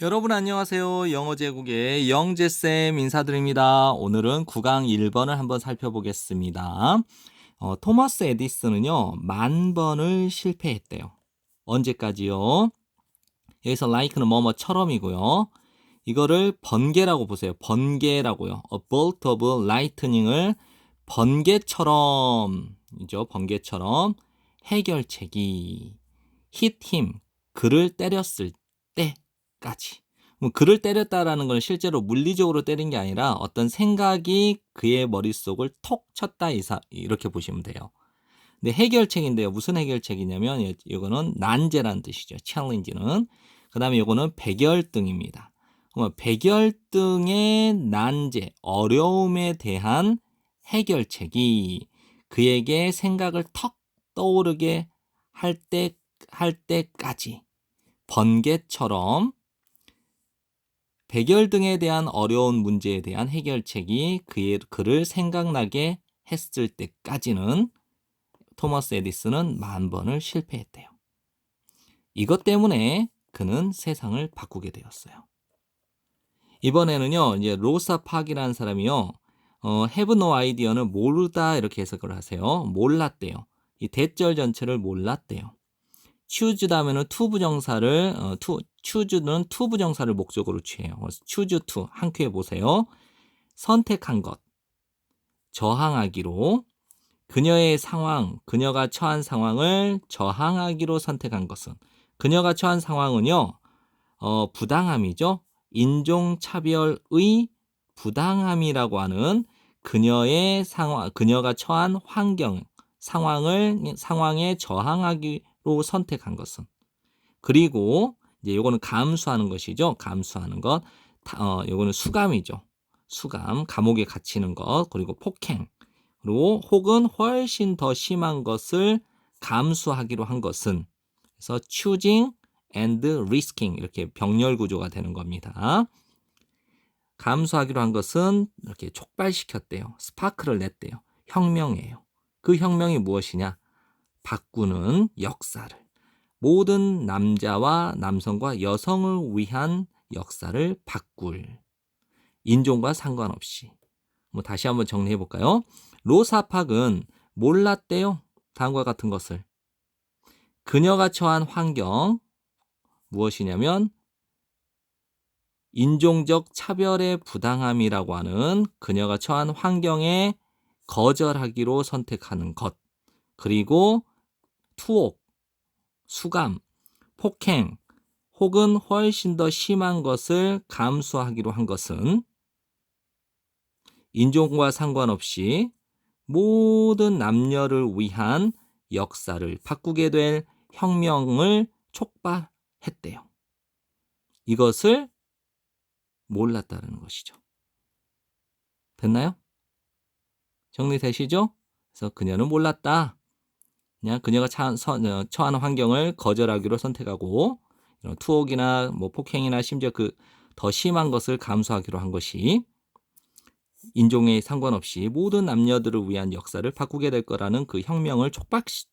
여러분 안녕하세요. 영어 제국의 영재쌤 인사드립니다. 오늘은 구강 1번을 한번 살펴보겠습니다. 토마스 에디슨은요, 10,000번을 실패했대요. 언제까지요? 여기서 like는 뭐뭐처럼이고요. 이거를 번개라고 보세요. 번개라고요. A bolt of lightning을 번개처럼이죠. 번개처럼 해결책이 hit him 그를 때렸을 때까지. 뭐 그를 때렸다라는 건 실제로 물리적으로 때린 게 아니라 어떤 생각이 그의 머릿속을 톡 쳤다 이렇게 보시면 돼요. 근데 해결책인데요. 무슨 해결책이냐면 이거는 난제라는 뜻이죠. challenge는. 그다음에 이거는 백열등입니다. 백열등의 난제, 어려움에 대한 해결책이 그에게 생각을 턱 떠오르게 할 때까지 번개처럼 백열등에 대한 어려운 문제에 대한 해결책이 그를 생각나게 했을 때까지는 토머스 에디슨은 10,000번을 실패했대요. 이것 때문에 그는 세상을 바꾸게 되었어요. 이번에는요, 이제 로사 팍이라는 사람이요, have no idea는 모르다 이렇게 해석을 하세요. 몰랐대요. 이 대절 전체를 몰랐대요. choose 다음에는 to 부정사를 choose는 to 부정사를 목적으로 취해요. choose to 한 큐에 보세요. 선택한 것, 저항하기로 그녀의 상황, 그녀가 처한 상황을 저항하기로 선택한 것은 그녀가 처한 상황은요, 부당함이죠. 인종차별의 부당함이라고 하는 그녀의 상황, 그녀가 처한 환경, 상황에 저항하기로 선택한 것은. 그리고 이제 요거는 감수하는 것이죠. 감수하는 것. 요거는 수감이죠. 수감, 감옥에 갇히는 것, 그리고 폭행. 그리고 혹은 훨씬 더 심한 것을 감수하기로 한 것은 그래서 choosing and risking 이렇게 병렬 구조가 되는 겁니다. 감수하기로 한 것은 이렇게 촉발시켰대요. 스파크를 냈대요. 혁명이에요. 그 혁명이 무엇이냐? 바꾸는 역사를. 모든 남자와 남성과 여성을 위한 역사를 바꿀. 인종과 상관없이. 뭐 다시 한번 정리해 볼까요? 로사 팍은 몰랐대요. 다음과 같은 것을. 그녀가 처한 환경 무엇이냐면 인종적 차별의 부당함이라고 하는 그녀가 처한 환경에 거절하기로 선택하는 것. 그리고 투옥, 수감, 폭행 혹은 훨씬 더 심한 것을 감수하기로 한 것은 인종과 상관없이 모든 남녀를 위한 역사를 바꾸게 될 혁명을 촉발했대요. 이것을 몰랐다는 것이죠. 됐나요? 정리되시죠? 그래서 그녀는 몰랐다. 그냥 그녀가 처한 환경을 거절하기로 선택하고 투옥이나 뭐 폭행이나 심지어 그 더 심한 것을 감수하기로 한 것이 인종에 상관없이 모든 남녀들을 위한 역사를 바꾸게 될 거라는 그 혁명을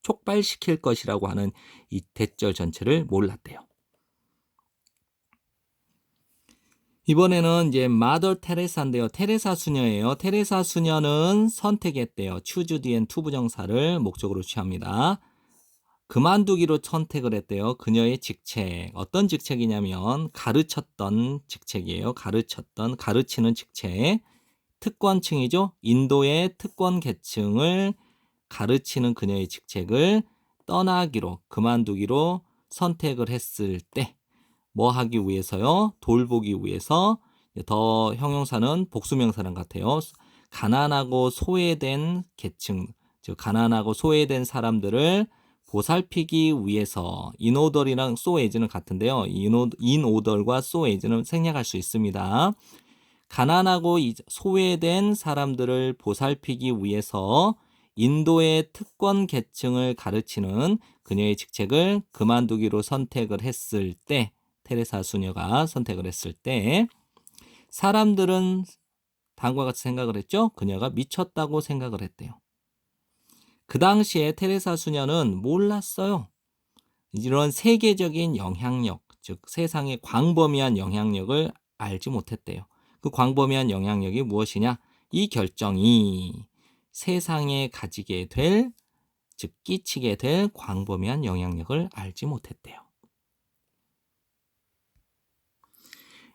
촉발시킬 것이라고 하는 이 대절 전체를 몰랐대요. 이번에는 이제 마더 테레사인데요. 테레사 수녀예요. 테레사 수녀는 선택했대요. choose 뒤엔 to 부정사를 목적으로 취합니다. 그만두기로 선택을 했대요. 그녀의 직책. 어떤 직책이냐면 가르쳤던 직책이에요. 가르치는 직책. 특권층이죠. 인도의 특권 계층을 가르치는 그녀의 직책을 그만두기로 선택을 했을 때 뭐 하기 위해서요? 돌보기 위해서. 더 형용사는 복수명사랑 같아요. 가난하고 소외된 계층, 즉 가난하고 소외된 사람들을 보살피기 위해서 인오더이랑 소에이즈는 같은데요. 인오더과 소에이즈는 생략할 수 있습니다. 가난하고 소외된 사람들을 보살피기 위해서 인도의 특권 계층을 가르치는 그녀의 직책을 그만두기로 선택을 했을 때, 테레사 수녀가 선택을 했을 때 사람들은 다음과 같이 생각을 했죠. 그녀가 미쳤다고 생각을 했대요. 그 당시에 테레사 수녀는 몰랐어요. 이런 세계적인 영향력, 즉 세상의 광범위한 영향력을 알지 못했대요. 그 광범위한 영향력이 무엇이냐? 이 결정이 세상에 가지게 될, 즉 끼치게 될 광범위한 영향력을 알지 못했대요.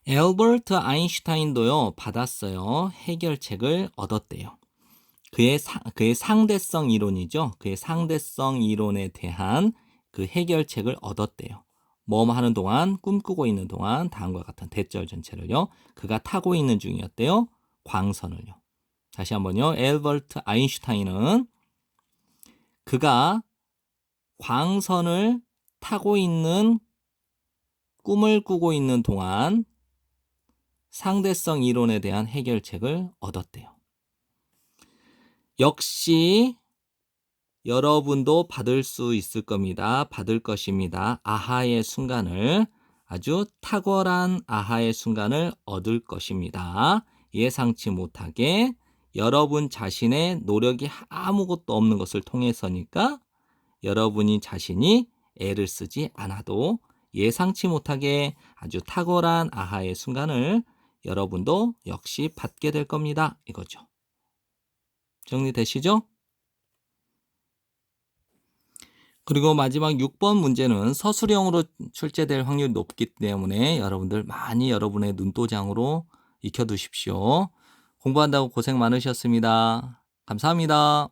엘버트 아인슈타인도요, 받았어요. 해결책을 얻었대요. 그의 상대성 이론이죠. 그의 상대성 이론에 대한 그 해결책을 얻었대요. 뭐 하는 동안, 꿈꾸고 있는 동안 다음과 같은 대절 전체를요. 그가 타고 있는 중이었대요. 광선을요. 다시 한번요. 엘버트 아인슈타인은 그가 광선을 타고 있는, 꿈을 꾸고 있는 동안 상대성 이론에 대한 해결책을 얻었대요. 역시 여러분도 받을 수 있을 겁니다. 받을 것입니다. 아하의 순간을, 아주 탁월한 아하의 순간을 얻을 것입니다. 예상치 못하게 여러분 자신의 노력이 아무것도 없는 것을 통해서니까 여러분이 자신이 애를 쓰지 않아도 예상치 못하게 아주 탁월한 아하의 순간을 여러분도 역시 받게 될 겁니다. 이거죠. 정리되시죠? 그리고 마지막 6번 문제는 서술형으로 출제될 확률이 높기 때문에 여러분들 많이 여러분의 눈도장으로 익혀두십시오. 공부한다고 고생 많으셨습니다. 감사합니다.